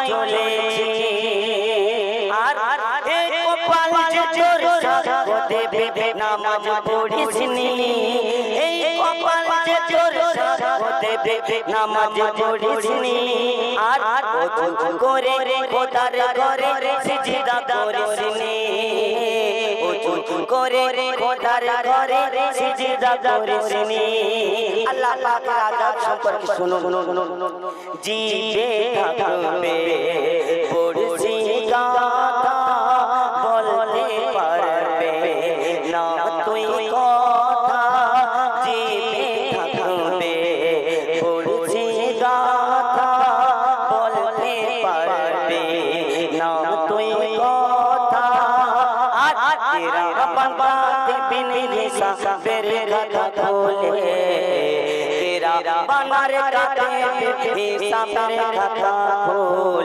চলেছে আর এই কপাল যে তোর সাথ দেবে নামাজ পড়িসনি এই কপাল যে তোর সাথ দেবে নামাজ পড়িসনি আর ওযু করে খোদার ঘরে সিজদা করিসনি ওযু করে খোদার ঘরে সিজদা করিসনি আল্লাহ পাকের আযাব সম্পর্কে শুনো জিবে থাকবে পড়ছি গাথা বলতে পারবে না তুই কথা জিবে থাকবে পড়ছি গাথা বলতে পারবে না তুই কথা আর তেরা বাত বিন হিসাবের কথা বলে तेरा बनार का हिसाब खाता खोल